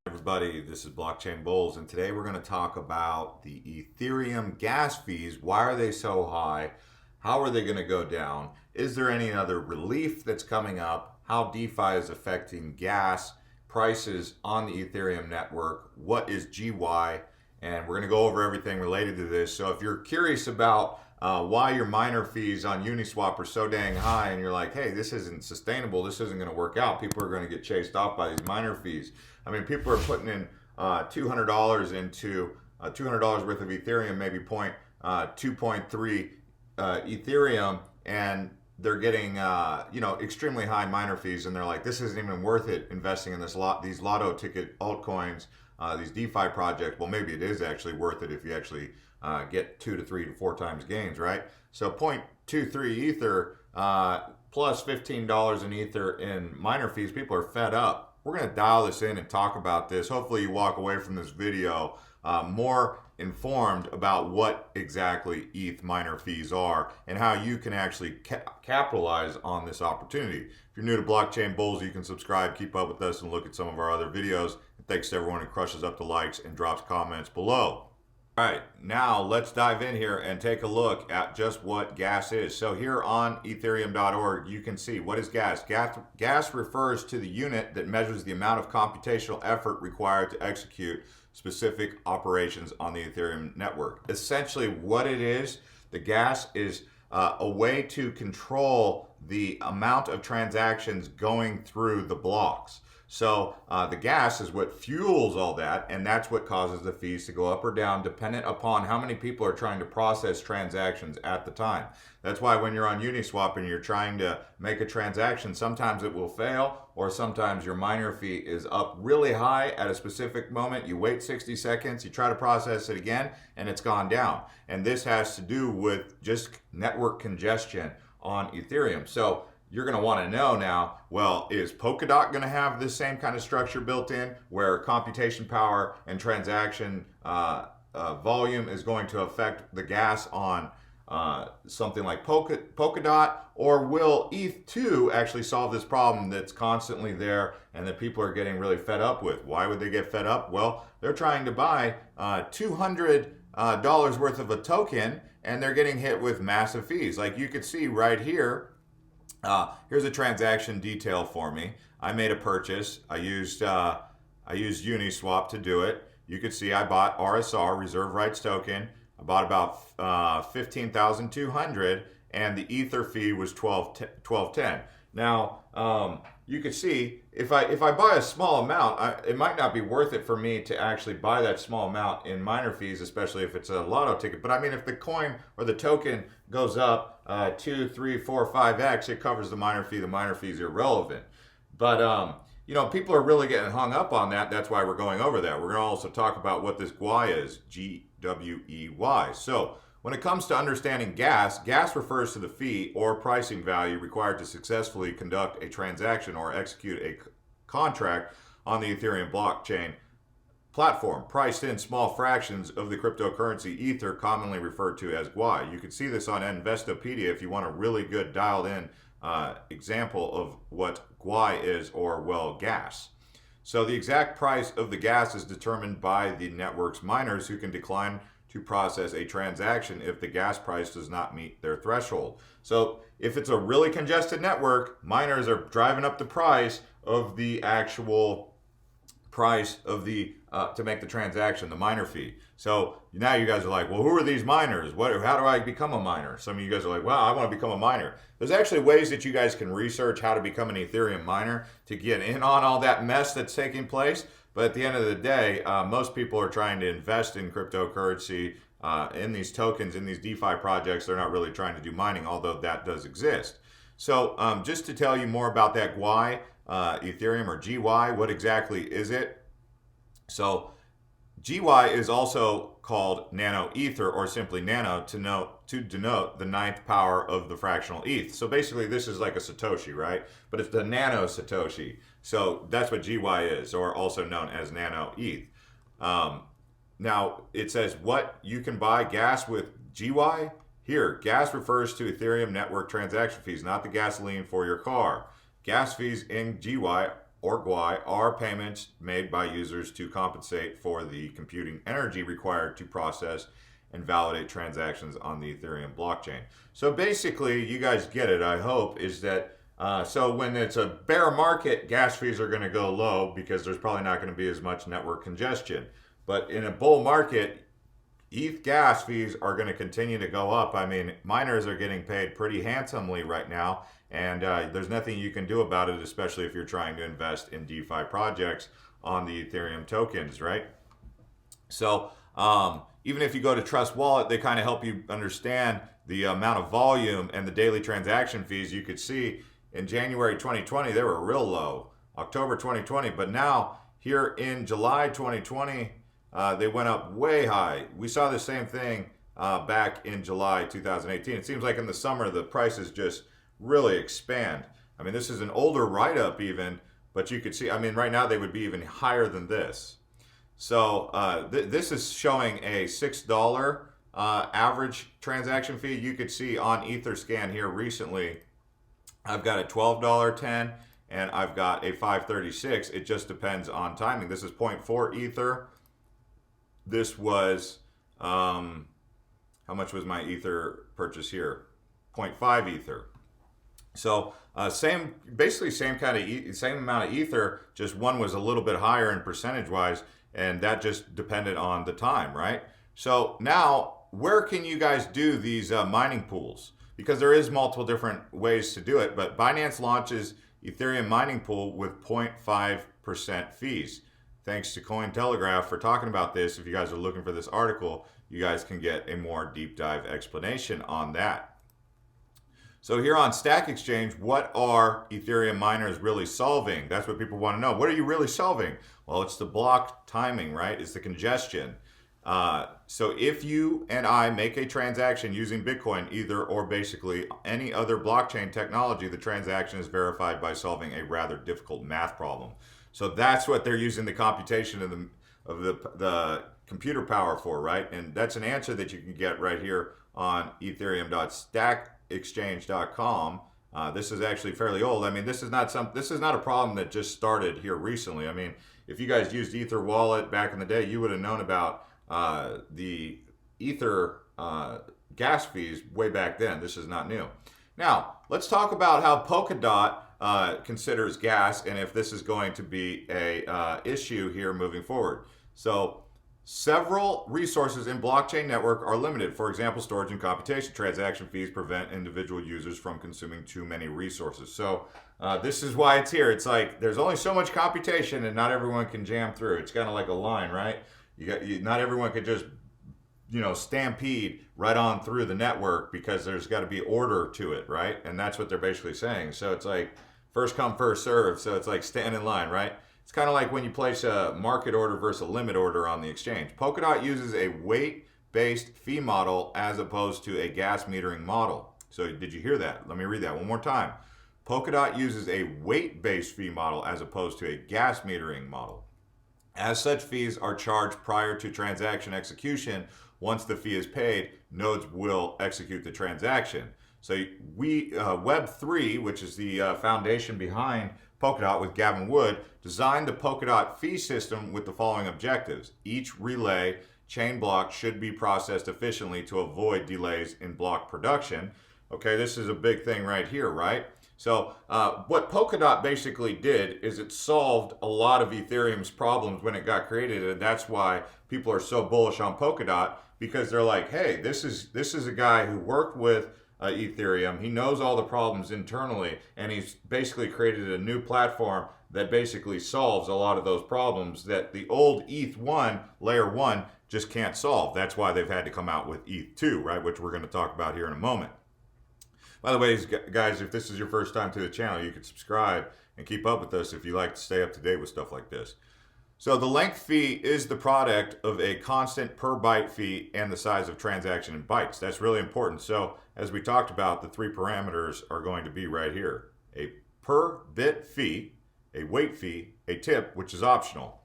Everybody, this is Blockchain Bullz, and today we're going to talk about the Ethereum gas fees. Why are they so high? How are they going to go down? Is there any other relief that's coming up? How DeFi is affecting gas prices on the Ethereum network? What is gwei? And we're going to go over everything related to this. So if you're curious about why your miner fees on Uniswap are so dang high, and you're like, hey, this isn't sustainable, this isn't going to work out, people are going to get chased off by these miner fees. I mean, people are putting in $200 into $200 worth of Ethereum, maybe 2.3 Ethereum, and they're getting extremely high miner fees, and they're like, this isn't even worth it investing in these lotto ticket altcoins, these DeFi projects. Well, maybe it is actually worth it if you actually get 2 to 3 to 4 times gains, right? So 0.23 Ether plus $15 in Ether in miner fees, people are fed up. We're going to dial this in and talk about this. Hopefully you walk away from this video more informed about what exactly ETH miner fees are and how you can actually capitalize on this opportunity. If you're new to Blockchain Bullz, you can subscribe, keep up with us, and look at some of our other videos. And thanks to everyone who crushes up the likes and drops comments below. All right, now let's dive in here and take a look at just what gas is. So here on ethereum.org, you can see what is gas. Gas refers to the unit that measures the amount of computational effort required to execute specific operations on the Ethereum network. Essentially what it is, the gas is a way to control the amount of transactions going through the blocks. So the gas is what fuels all that, and that's what causes the fees to go up or down dependent upon how many people are trying to process transactions at the time. That's why when you're on Uniswap and you're trying to make a transaction, sometimes it will fail, or sometimes your miner fee is up really high at a specific moment. You wait 60 seconds, you try to process it again, and it's gone down. And this has to do with just network congestion on Ethereum. So you're going to want to know now, well, is Polkadot going to have this same kind of structure built in where computation power and transaction volume is going to affect the gas on something like Polkadot? Or will ETH2 actually solve this problem that's constantly there and that people are getting really fed up with? Why would they get fed up? Well, they're trying to buy $200 worth of a token, and they're getting hit with massive fees. Like you could see right here, here's a transaction detail for me. I made a purchase. I used Uniswap to do it. You could see I bought RSR, Reserve Rights Token. I bought about 15,200, and the Ether fee was 12.10. Now you could see if I buy a small amount, it might not be worth it for me to actually buy that small amount in miner fees, especially if it's a lotto ticket. But I mean, if the coin or the token goes up 2, 3, 4, 5x, it covers the miner fee. The miner fee is irrelevant. But people are really getting hung up on that. That's why we're going over that. We're going to also talk about what this gwei is, gwei. So when it comes to understanding gas refers to the fee or pricing value required to successfully conduct a transaction or execute a contract on the Ethereum blockchain platform, priced in small fractions of the cryptocurrency Ether, commonly referred to as gwei. You can see this on Investopedia if you want a really good dialed in example of what gwei is, or, well, gas. So the exact price of the gas is determined by the network's miners, who can decline to process a transaction if the gas price does not meet their threshold. So if it's a really congested network, miners are driving up the price of the actual price of the to make the transaction, the miner fee. So now you guys are like, well, who are these miners? How do I become a miner? Some of you guys are like, well, I want to become a miner. There's actually ways that you guys can research how to become an Ethereum miner to get in on all that mess that's taking place. But at the end of the day, most people are trying to invest in cryptocurrency, in these tokens, in these DeFi projects. They're not really trying to do mining, although that does exist. So just to tell you more about that gwei, Ethereum, or gwei, what exactly is it? So gwei is also called nano ether, or simply nano, to denote the ninth power of the fractional ETH. So basically this is like a Satoshi, right? But it's the nano Satoshi. So that's what gwei is, or also known as nano ETH. Now it says what you can buy gas with gwei. Here, gas refers to Ethereum network transaction fees, not the gasoline for your car. gas fees in gwei or gwei are payments made by users to compensate for the computing energy required to process and validate transactions on the Ethereum blockchain. So basically, you guys get it, I hope, is that so when it's a bear market, gas fees are going to go low because there's probably not going to be as much network congestion. But in a bull market, ETH gas fees are going to continue to go up. I mean, miners are getting paid pretty handsomely right now, and there's nothing you can do about it, especially if you're trying to invest in DeFi projects on the Ethereum tokens, right? So even if you go to Trust Wallet, they kind of help you understand the amount of volume and the daily transaction fees. You could see in January 2020, they were real low, October 2020, but now here in July 2020, they went up way high. We saw the same thing back in July 2018. It seems like in the summer, the prices just really expand. I mean, this is an older write-up even, but you could see, I mean, right now they would be even higher than this. So this is showing a $6 average transaction fee. You could see on Etherscan here recently, I've got a $12.10 and I've got a $5.36. It just depends on timing. This is 0.4 Ether. This was, how much was my Ether purchase here? 0.5 Ether. So basically same amount of Ether, just one was a little bit higher in percentage wise, and that just depended on the time, right? So now, where can you guys do these mining pools? Because there is multiple different ways to do it, but Binance launches Ethereum mining pool with 0.5% fees. Thanks to Cointelegraph for talking about this. If you guys are looking for this article, you guys can get a more deep dive explanation on that. So here on Stack Exchange, what are Ethereum miners really solving? That's what people want to know. What are you really solving? Well, it's the block timing, right? It's the congestion. So if you and I make a transaction using Bitcoin, either or basically any other blockchain technology, the transaction is verified by solving a rather difficult math problem. So that's what they're using the computation of the computer power for, right? And that's an answer that you can get right here on ethereum.stackexchange.com. This is actually fairly old. I mean, this is not a problem that just started here recently. I mean, if you guys used Ether Wallet back in the day, you would have known about the Ether gas fees way back then. This is not new. Now, let's talk about how Polkadot considers gas and if this is going to be a issue here moving forward. So several resources in blockchain network are limited. For example, storage and computation. Transaction fees prevent individual users from consuming too many resources. So this is why it's here. It's like there's only so much computation and not everyone can jam through. It's kind of like a line, right? Not everyone could just, stampede right on through the network because there's got to be order to it, right? And that's what they're basically saying. So it's like first come, first serve. So it's like stand in line, right? It's kind of like when you place a market order versus a limit order on the exchange. Polkadot uses a weight-based fee model as opposed to a gas metering model. So did you hear that? Let me read that one more time. Polkadot uses a weight-based fee model as opposed to a gas metering model. As such, fees are charged prior to transaction execution. Once the fee is paid, nodes will execute the transaction. So Web3, which is the foundation behind Polkadot with Gavin Wood, designed the Polkadot fee system with the following objectives. Each relay chain block should be processed efficiently to avoid delays in block production. Okay, this is a big thing right here, right? So what Polkadot basically did is it solved a lot of Ethereum's problems when it got created, and that's why people are so bullish on Polkadot, because they're like, hey, this is a guy who worked with Ethereum. He knows all the problems internally, and he's basically created a new platform that basically solves a lot of those problems that the old ETH1, layer 1, just can't solve. That's why they've had to come out with ETH2, right, which we're going to talk about here in a moment. By the way, guys, if this is your first time to the channel, you can subscribe and keep up with us if you like to stay up to date with stuff like this. So the length fee is the product of a constant per byte fee and the size of transaction in bytes. That's really important. So as we talked about, the three parameters are going to be right here. A per bit fee, a weight fee, a tip, which is optional.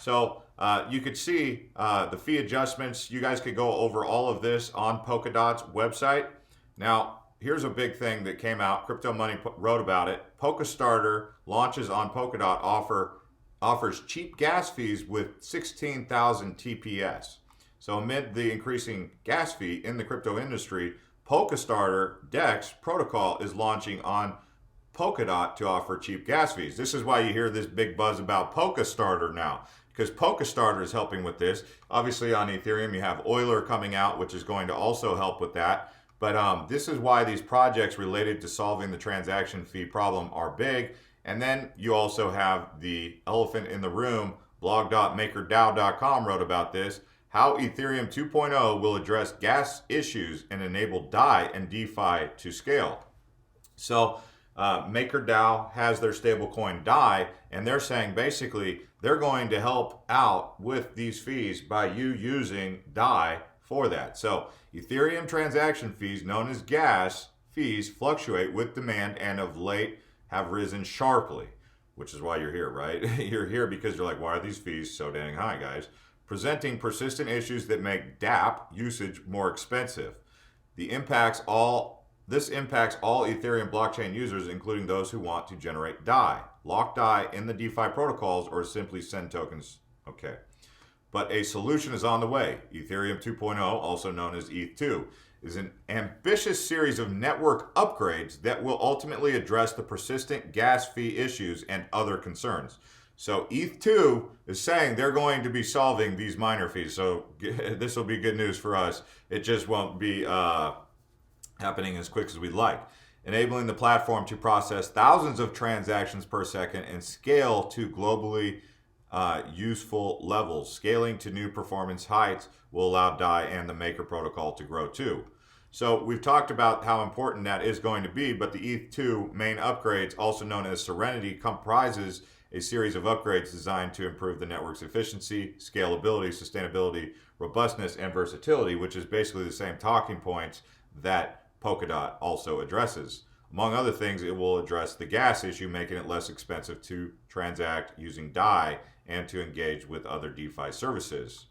So you could see the fee adjustments. You guys could go over all of this on Polkadot's website. Now, here's a big thing that came out. Crypto Money wrote about it. Polkastarter launches on Polkadot offers cheap gas fees with 16,000 TPS. So amid the increasing gas fee in the crypto industry, Polkastarter DEX protocol is launching on Polkadot to offer cheap gas fees. This is why you hear this big buzz about Polkastarter now, because Polkastarter is helping with this. Obviously on Ethereum you have Euler coming out, which is going to also help with that. But this is why these projects related to solving the transaction fee problem are big. And then you also have the elephant in the room. blog.makerdao.com wrote about this, how Ethereum 2.0 will address gas issues and enable DAI and DeFi to scale. So MakerDAO has their stablecoin DAI, and they're saying basically they're going to help out with these fees by you using DAI for that. So Ethereum transaction fees, known as gas fees, fluctuate with demand and of late have risen sharply, which is why you're here, right? You're here because you're like, why are these fees so dang high, guys? Presenting persistent issues that make dApp usage more expensive. This impacts all Ethereum blockchain users, including those who want to generate DAI, lock DAI in the DeFi protocols, or simply send tokens. Okay. But a solution is on the way. Ethereum 2.0, also known as ETH2, is an ambitious series of network upgrades that will ultimately address the persistent gas fee issues and other concerns. So ETH2 is saying they're going to be solving these miner fees. So this will be good news for us. It just won't be happening as quick as we'd like. Enabling the platform to process thousands of transactions per second and scale to globally useful levels. Scaling to new performance heights will allow DAI and the Maker protocol to grow too. So we've talked about how important that is going to be, but the ETH2 main upgrades, also known as Serenity, comprises a series of upgrades designed to improve the network's efficiency, scalability, sustainability, robustness, and versatility, which is basically the same talking points that Polkadot also addresses. Among other things, it will address the gas issue, making it less expensive to transact using DAI and to engage with other DeFi services.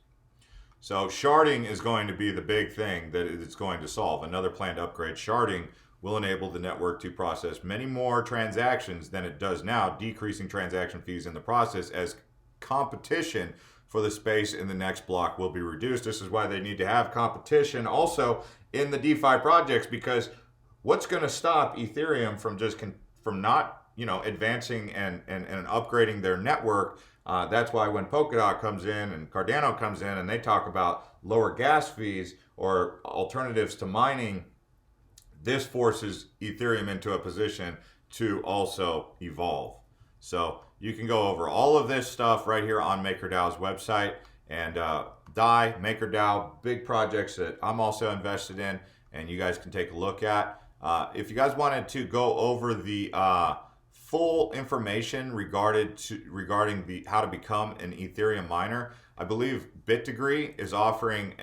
So sharding is going to be the big thing that it's going to solve. Another planned upgrade, sharding, will enable the network to process many more transactions than it does now, decreasing transaction fees in the process as competition for the space in the next block will be reduced. This is why they need to have competition also in the DeFi projects, because what's going to stop Ethereum from just from not advancing and upgrading their network? That's why when Polkadot comes in and Cardano comes in and they talk about lower gas fees or alternatives to mining, this forces Ethereum into a position to also evolve. So you can go over all of this stuff right here on MakerDAO's website. And DAI, MakerDAO, big projects that I'm also invested in and you guys can take a look at. If you guys wanted to go over the full information regarding how to become an Ethereum miner, I believe BitDegree is offering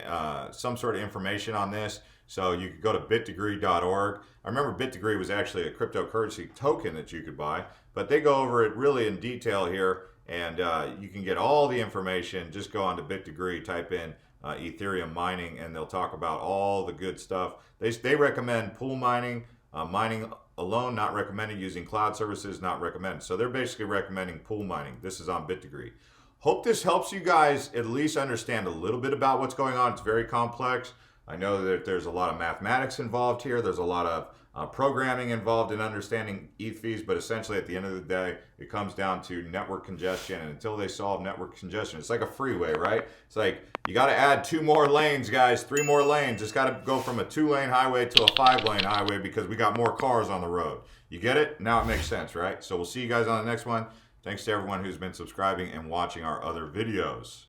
some sort of information on this. So you could go to bitdegree.org. I remember BitDegree was actually a cryptocurrency token that you could buy, but they go over it really in detail here, and you can get all the information. Just go on to BitDegree, type in Ethereum mining, and they'll talk about all the good stuff. They recommend pool mining, mining alone, not recommended. Using cloud services, not recommended. So they're basically recommending pool mining. This is on BitDegree. Hope this helps you guys at least understand a little bit about what's going on. It's very complex. I know that there's a lot of mathematics involved here. There's a lot of programming involved in understanding ETH fees, but essentially at the end of the day, it comes down to network congestion. And until they solve network congestion, it's like a freeway, right? It's like you got to add 2 more lanes, guys, 3 more lanes. It's got to go from a 2-lane highway to a 5-lane highway because we got more cars on the road. You get it? Now it makes sense, right? So we'll see you guys on the next one. Thanks to everyone who's been subscribing and watching our other videos.